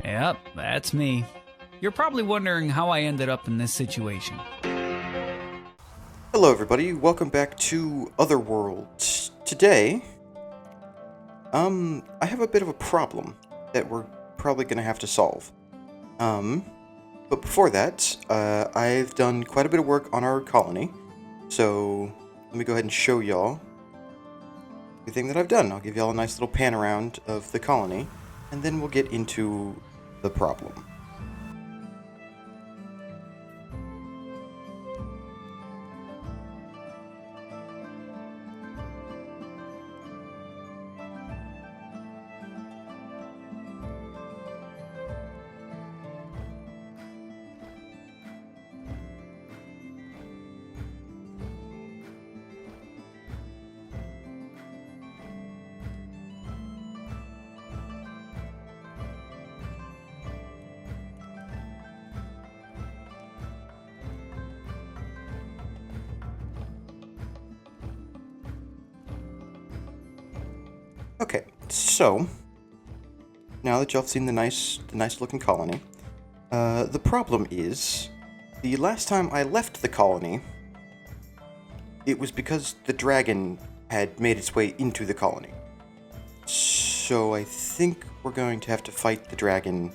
Yep, that's me. You're probably wondering how I ended up in this situation. Hello everybody, welcome back to OtherWorld. Today, I have a bit of a problem that we're probably going to have to solve. But before that, I've done quite a bit of work on our colony, so let me go ahead and show y'all everything that I've done. I'll give y'all a nice little pan around of the colony, and then we'll get into the problem. Okay, so now that y'all have seen the nice looking colony, the problem is the last time I left the colony, it was because the dragon had made its way into the colony. So I think we're going to have to fight the dragon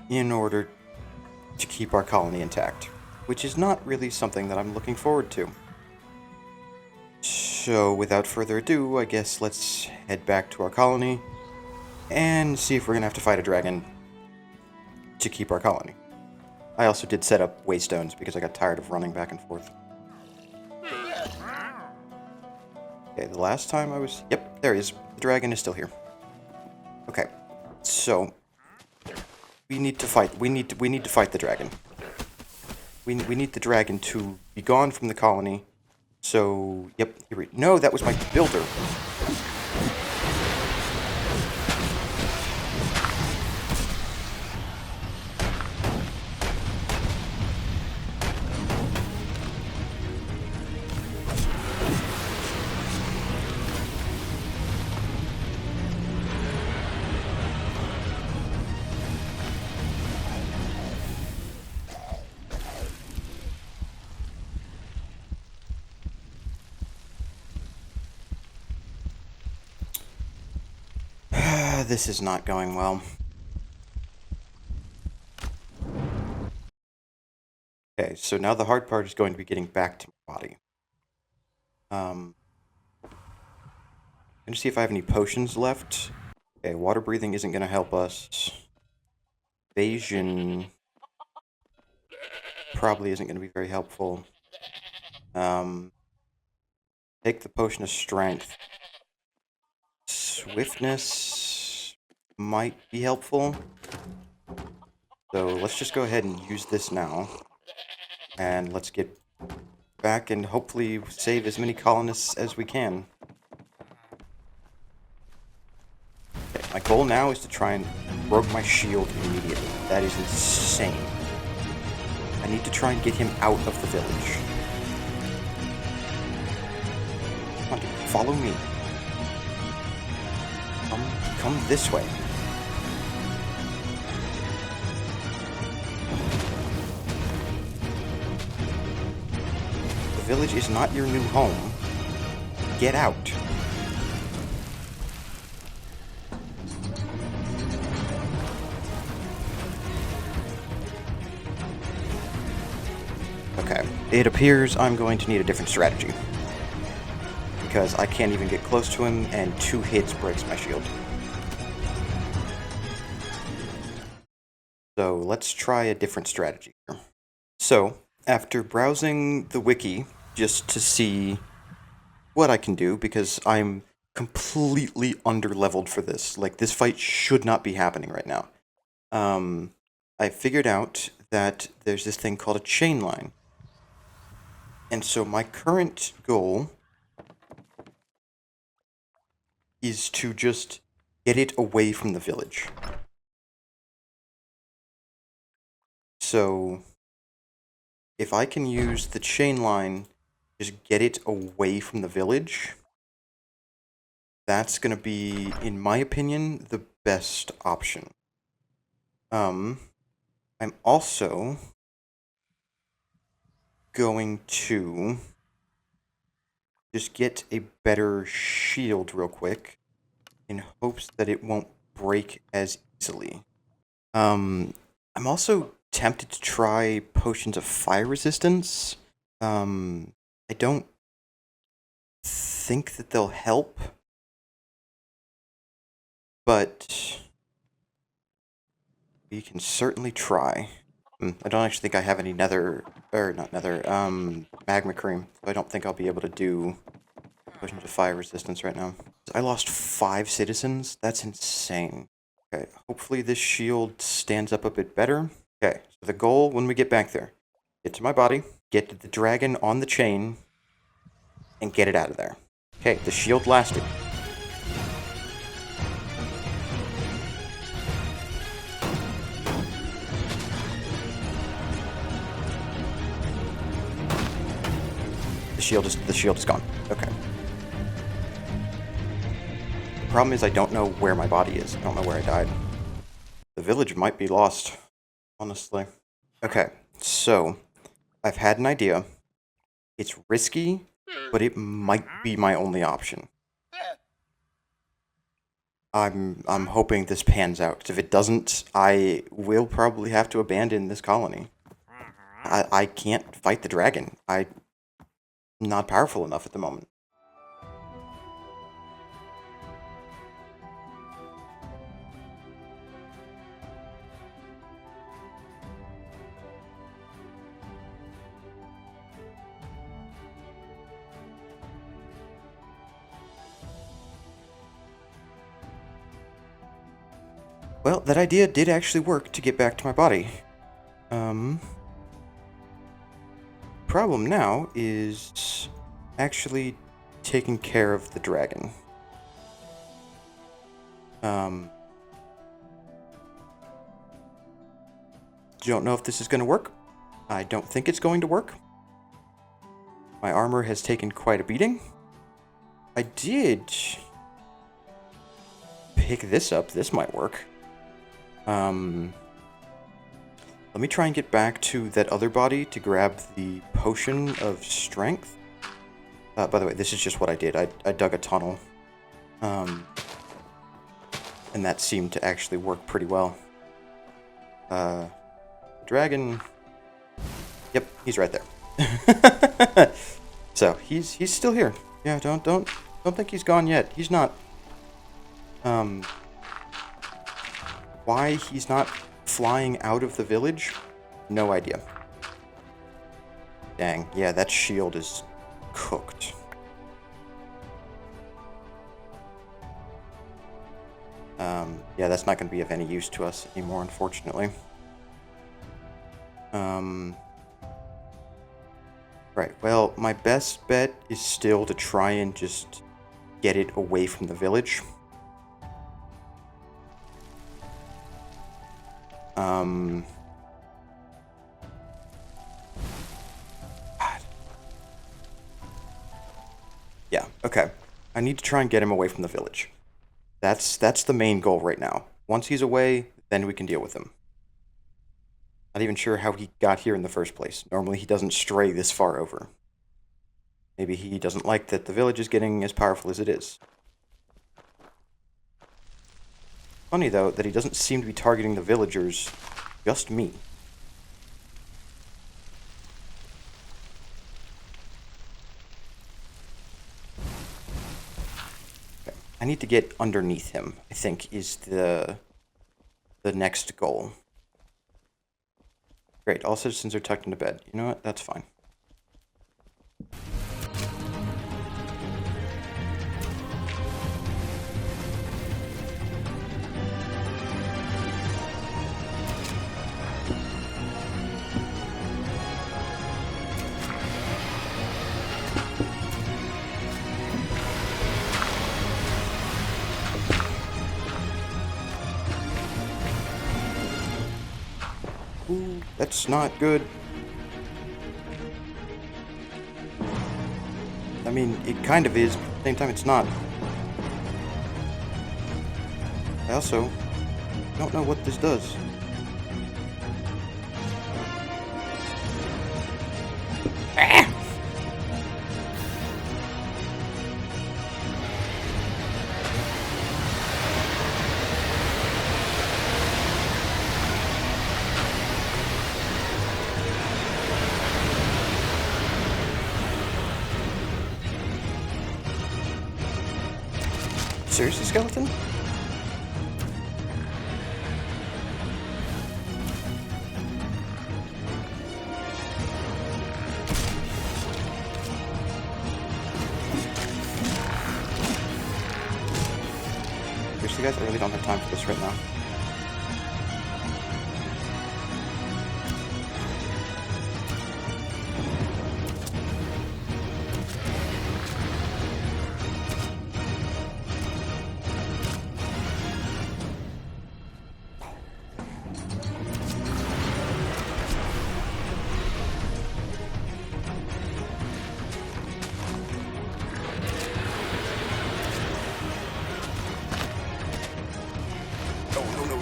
in order to keep our colony intact, which is not really something that I'm looking forward to. So, without further ado, I guess let's head back to our colony and see if we're going to have to fight a dragon to keep our colony. I also did set up waystones because I got tired of running back and forth. Okay, the last time I was... Yep, there he is. The dragon is still here. Okay, so we need to fight. We need to fight the dragon. We need the dragon to be gone from the colony. So, yep, here we... No, that was my builder. This is not going well. Okay, so now the hard part is going to be getting back to my body. I'm going to see if I have any potions left. Okay, water breathing isn't going to help us. Evasion probably isn't going to be very helpful. Take the potion of strength. Swiftness might be helpful. So let's just go ahead and use this now. And let's get back and hopefully save as many colonists as we can. Okay, my goal now is to try and broke my shield immediately. That is insane. I need to try and get him out of the village. Come on, dude, follow me. Come this way. The village is not your new home. Get out. Okay, it appears I'm going to need a different strategy. Because I can't even get close to him, and 2 hits breaks my shield. So let's try a different strategy here. So, after browsing the wiki, just to see what I can do, because I'm completely under-leveled for this. Like, this fight should not be happening right now. I figured out that there's this thing called a chain line. And so my current goal is to just get it away from the village. So if I can use the chain line, just get it away from the village, that's going to be, in my opinion, the best option. I'm also going to just get a better shield real quick in hopes that it won't break as easily. I'm also tempted to try potions of fire resistance. I don't think that they'll help, but we can certainly try. I don't actually think I have any magma cream, so I don't think I'll be able to do potions of fire resistance right now. I lost 5 citizens? That's insane. Okay, hopefully this shield stands up a bit better. Okay, so the goal when we get back there, get to my body, get the dragon on the chain, and get it out of there. Okay, the shield lasted. The shield is gone. Okay. The problem is I don't know where my body is. I don't know where I died. The village might be lost, honestly. Okay, so I've had an idea. It's risky, but it might be my only option. I'm hoping this pans out, because if it doesn't, I will probably have to abandon this colony. I can't fight the dragon. I'm not powerful enough at the moment. Well, that idea did actually work to get back to my body. Problem now is actually taking care of the dragon. Don't know if this is going to work. I don't think it's going to work. My armor has taken quite a beating. I did pick this up. This might work. Let me try and get back to that other body to grab the potion of strength. By the way, this is just what I did. I dug a tunnel. And that seemed to actually work pretty well. Dragon. Yep, he's right there. So he's still here. Yeah, don't think he's gone yet. He's not. Why he's not flying out of the village? No idea. Dang, yeah, that shield is cooked. Yeah, that's not going to be of any use to us anymore, unfortunately. Right, well, my best bet is still to try and just get it away from the village. God. Yeah, okay. I need to try and get him away from the village. That's the main goal right now. Once he's away, then we can deal with him. Not even sure how he got here in the first place. Normally he doesn't stray this far over. Maybe he doesn't like that the village is getting as powerful as it is. Funny, though, that he doesn't seem to be targeting the villagers, just me. Okay. I need to get underneath him, I think, is the next goal. Great, all citizens are tucked into bed. You know what? That's fine. Ooh, that's not good. I mean, it kind of is, but at the same time it's not. I also don't know what this does. Seriously, skeleton? Seriously, guys, I really don't have time for this right now.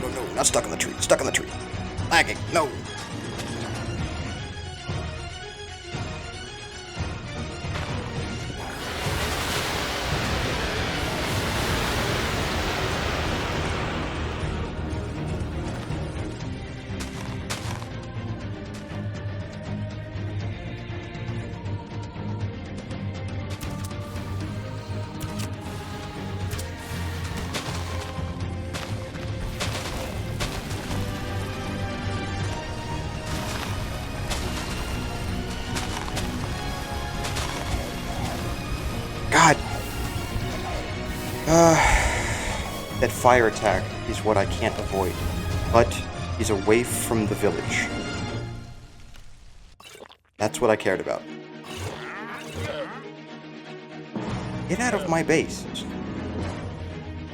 No, not stuck on the tree. Stuck on the tree. Lagging. No. God. That fire attack is what I can't avoid. But he's away from the village. That's what I cared about. Get out of my base.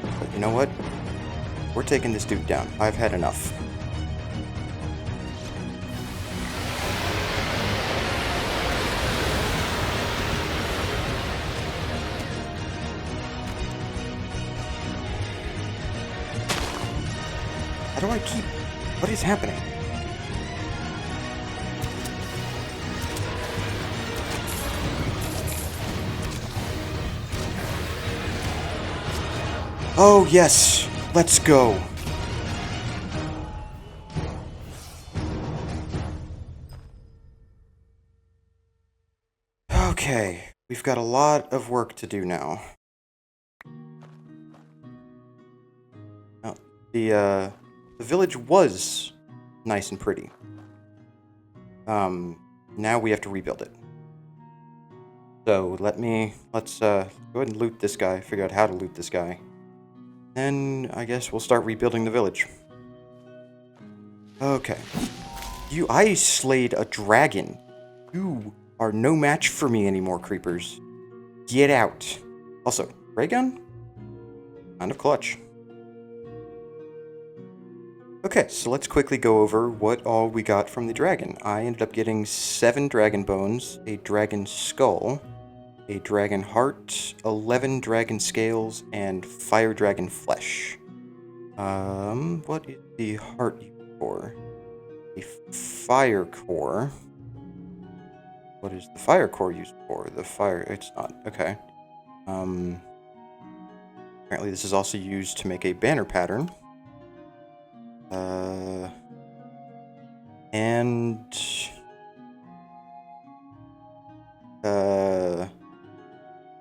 But you know what? We're taking this dude down. I've had enough. How do I keep... What is happening? Oh, yes. Let's go. Okay. We've got a lot of work to do now. Now, the village was nice and pretty. Now we have to rebuild it. So let's go ahead and loot this guy, figure out how to loot this guy. Then I guess we'll start rebuilding the village. Okay. I slayed a dragon. You are no match for me anymore, creepers. Get out. Also, ray gun? Kind of clutch. Okay, so let's quickly go over what all we got from the dragon. I ended up getting 7 dragon bones, a dragon skull, a dragon heart, 11 dragon scales, and fire dragon flesh. What is the heart used for? A fire core. What is the fire core used for? It's not, okay. Apparently this is also used to make a banner pattern.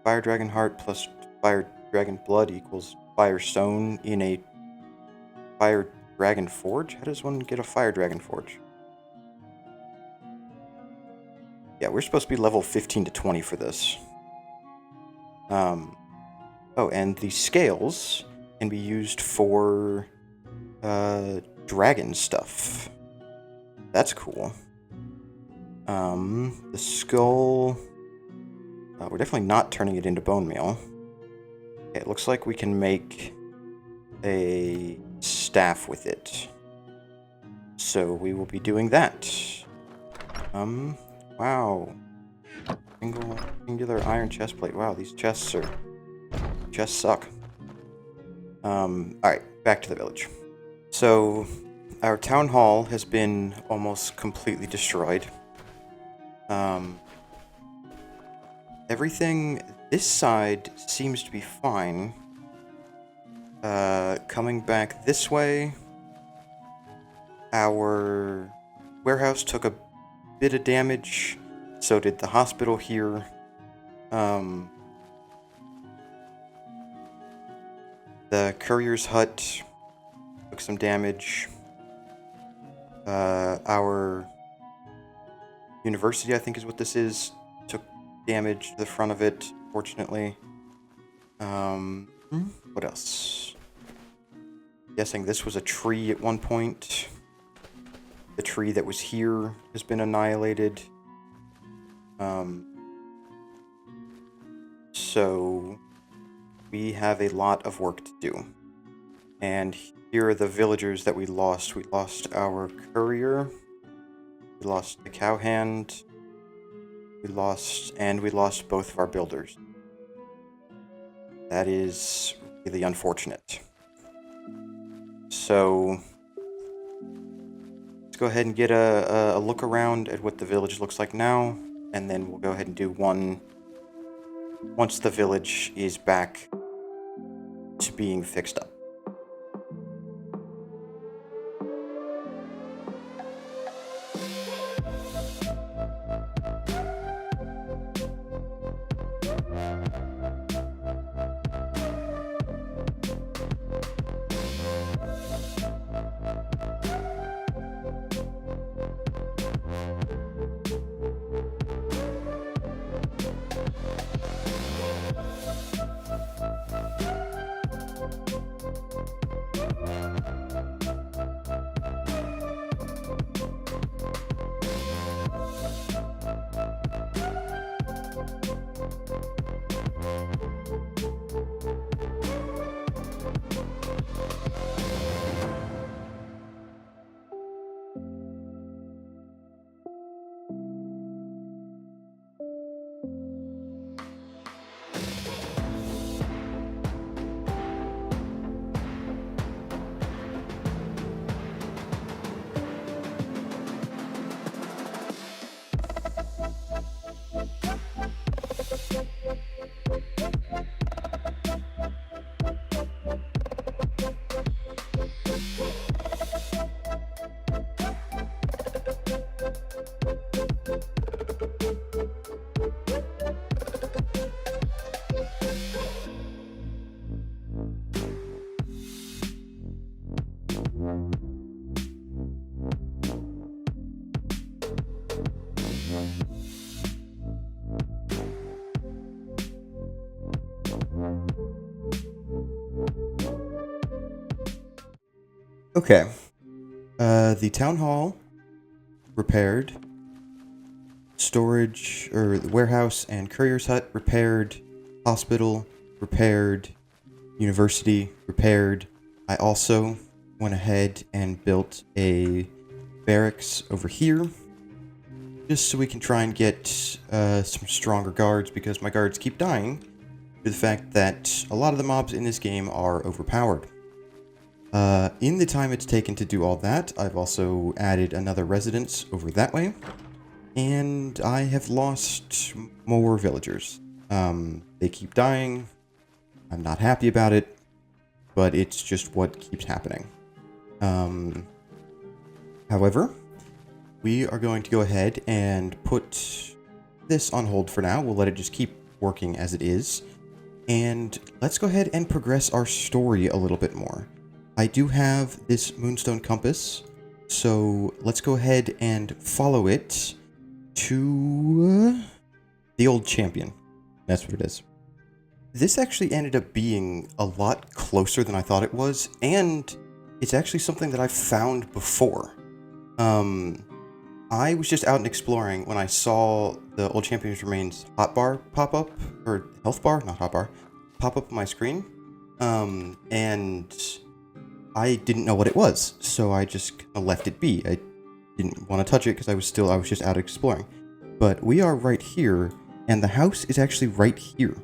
Fire Dragon Heart plus Fire Dragon Blood equals Fire Stone in a Fire Dragon Forge? How does one get a Fire Dragon Forge? Yeah, we're supposed to be level 15 to 20 for this. Oh, and the scales can be used for dragon stuff. That's cool. The skull... we're definitely not turning it into bone meal. Okay, it looks like we can make a staff with it. So we will be doing that. Wow. Singular iron chest plate. Wow, these chests suck. Alright, back to the village. So, our town hall has been almost completely destroyed. Everything this side seems to be fine. Coming back this way, our warehouse took a bit of damage. So did the hospital here. The courier's hut took some damage. Our university, I think is what this is, took damage to the front of it, fortunately. What else? Guessing this was a tree at one point. The tree that was here has been annihilated. So we have a lot of work to do. And here are the villagers that we lost. We lost our courier. We lost the cowhand. We lost both of our builders. That is really unfortunate. So let's go ahead and get a look around at what the village looks like now, and then we'll go ahead and do one once the village is back to being fixed up. Okay. The town hall repaired. Storage, or the warehouse and courier's hut repaired. Hospital repaired. University repaired. I also went ahead and built a barracks over here, just so we can try and get some stronger guards, because my guards keep dying due to the fact that a lot of the mobs in this game are overpowered. In the time it's taken to do all that, I've also added another residence over that way, and I have lost more villagers. They keep dying. I'm not happy about it, but it's just what keeps happening. However, we are going to go ahead and put this on hold for now. We'll let it just keep working as it is, and let's go ahead and progress our story a little bit more. I do have this moonstone compass, so let's go ahead and follow it to the old champion. That's what it is. This actually ended up being a lot closer than I thought it was, and it's actually something that I've found before. I was just out and exploring when I saw the old champion's remains hotbar pop up, or health bar, not hotbar, pop up on my screen, and I didn't know what it was, so I just kind of left it be. I didn't want to touch it because I was just out exploring. But we are right here, and the house is actually right here.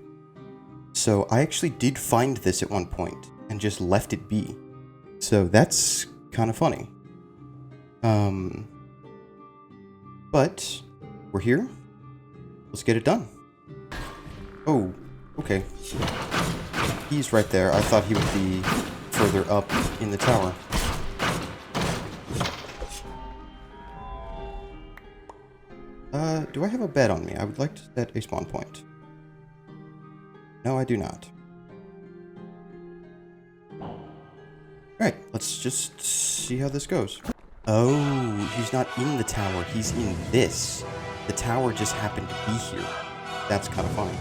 So I actually did find this at one point and just left it be. So that's kind of funny. But we're here. Let's get it done. Oh, okay. He's right there. I thought he would be further up in the tower. Do I have a bed on me? I would like to set a spawn point. No, I do not. Alright, let's just see how this goes. Oh, he's not in the tower, he's in this. The tower just happened to be here. That's kind of funny.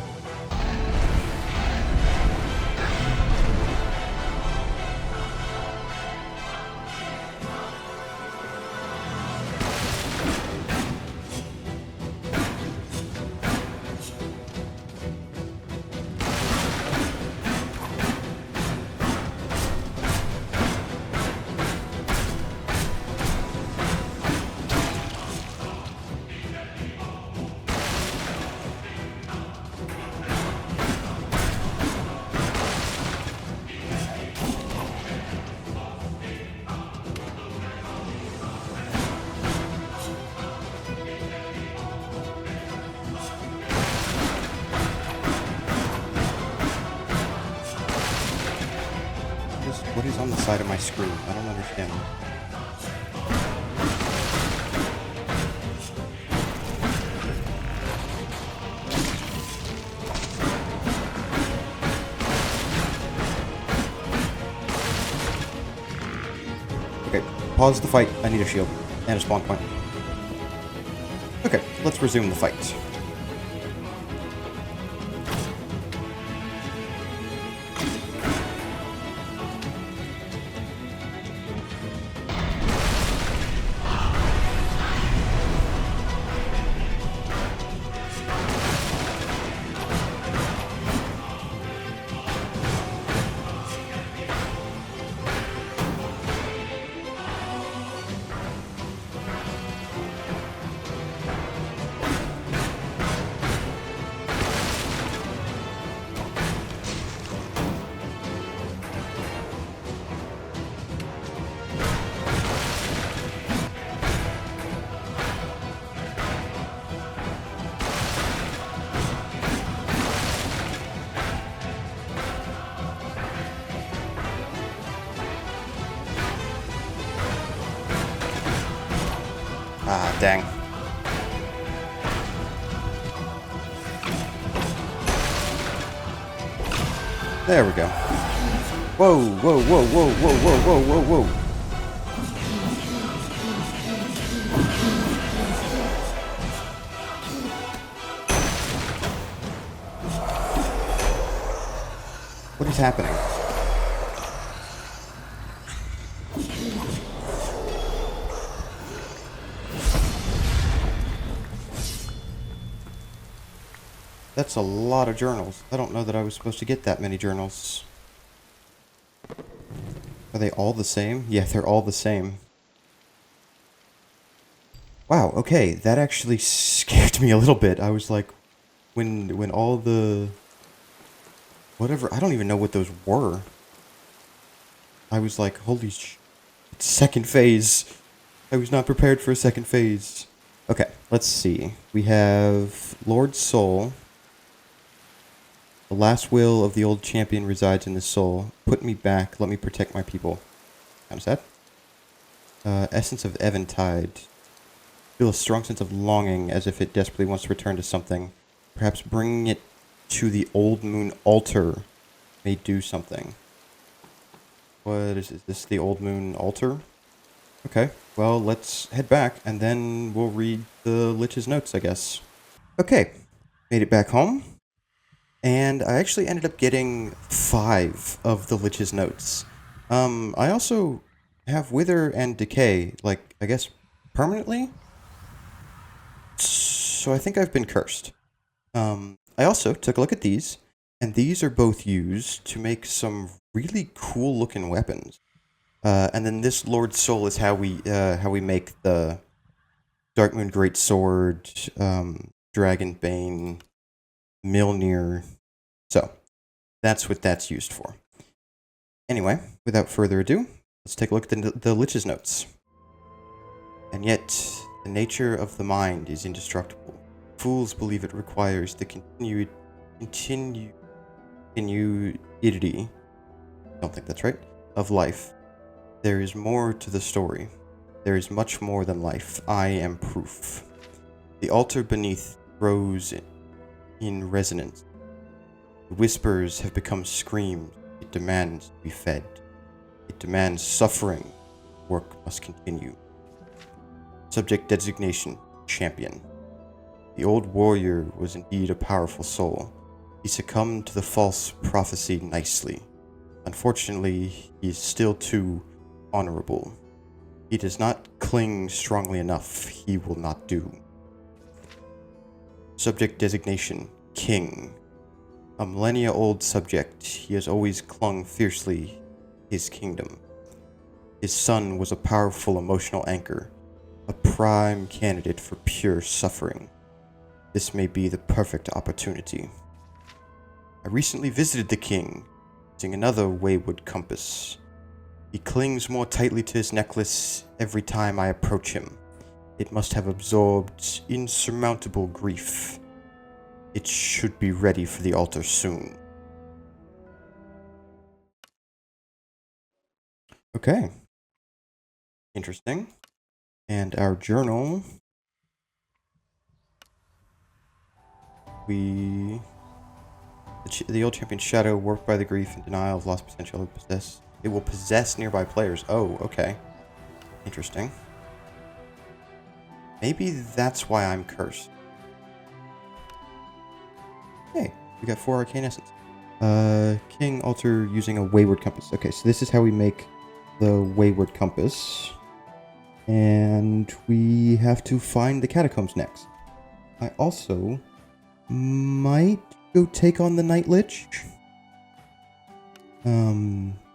What is on the side of my screen? I don't understand. Okay, pause the fight. I need a shield and a spawn point. Okay, let's resume the fight. Ah, dang. There we go. Whoa, whoa, whoa, whoa, whoa, whoa, whoa, whoa, whoa. What is happening? That's a lot of journals. I don't know that I was supposed to get that many journals. Are they all the same? Yeah, they're all the same. Wow, okay, that actually scared me a little bit. I was like, when all the... whatever, I don't even know what those were. I was like, holy sh... it's second phase. I was not prepared for a second phase. Okay, let's see. We have Lord Soul. The last will of the old champion resides in this soul. Put me back, let me protect my people. Kind of sad. Essence of Eventide. Feel a strong sense of longing, as if it desperately wants to return to something. Perhaps bringing it to the old moon altar may do something. What is this? Is this the old moon altar? Okay, well, let's head back, and then we'll read the Lich's notes, I guess. Okay, made it back home. And I actually ended up getting 5 of the Lich's notes. I also have Wither and Decay, like, I guess, permanently? So I think I've been cursed. I also took a look at these, and these are both used to make some really cool-looking weapons. And then this Lord Soul is how we make the Darkmoon Greatsword, Dragon Bane, Milnir. So, that's what that's used for. Anyway, without further ado, let's take a look at the Lich's notes. And yet, the nature of the mind is indestructible. Fools believe it requires the continuity. Don't think that's right. Of life. There is more to the story. There is much more than life. I am proof. The altar beneath grows in resonance. The whispers have become screams. It demands to be fed. It demands suffering. Work must continue. Subject designation, champion. The old warrior was indeed a powerful soul. He succumbed to the false prophecy nicely. Unfortunately, he is still too honorable. He does not cling strongly enough. He will not do. Subject designation, king. A millennia-old subject, he has always clung fiercely his kingdom. His son was a powerful emotional anchor, a prime candidate for pure suffering. This may be the perfect opportunity. I recently visited the king, using another wayward compass. He clings more tightly to his necklace every time I approach him. It must have absorbed insurmountable grief. It should be ready for the altar soon. Okay. Interesting. And our journal. The old champion's shadow, warped by the grief and denial of lost potential, it will possess nearby players. Oh, okay. Interesting. Maybe that's why I'm cursed. Hey, we got 4 arcane essence. King altar using a wayward compass. Okay, so this is how we make the wayward compass. And we have to find the catacombs next. I also might go take on the Night Lich.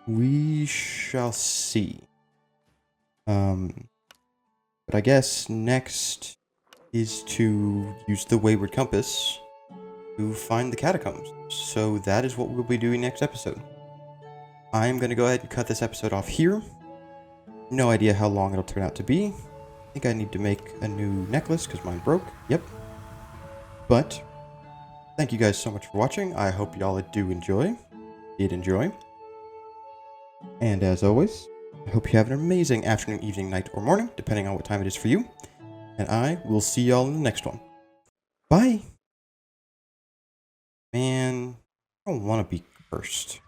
We shall see. But I guess next is to use the wayward compass to find the catacombs. So that is what we'll be doing next episode. I'm going to go ahead and cut this episode off here. No idea how long it'll turn out to be. I think I need to make a new necklace because mine broke. Yep. But thank you guys so much for watching. I hope y'all did enjoy. And as always, I hope you have an amazing afternoon, evening, night, or morning, depending on what time it is for you. And I will see y'all in the next one. Bye! Man, I don't want to be cursed.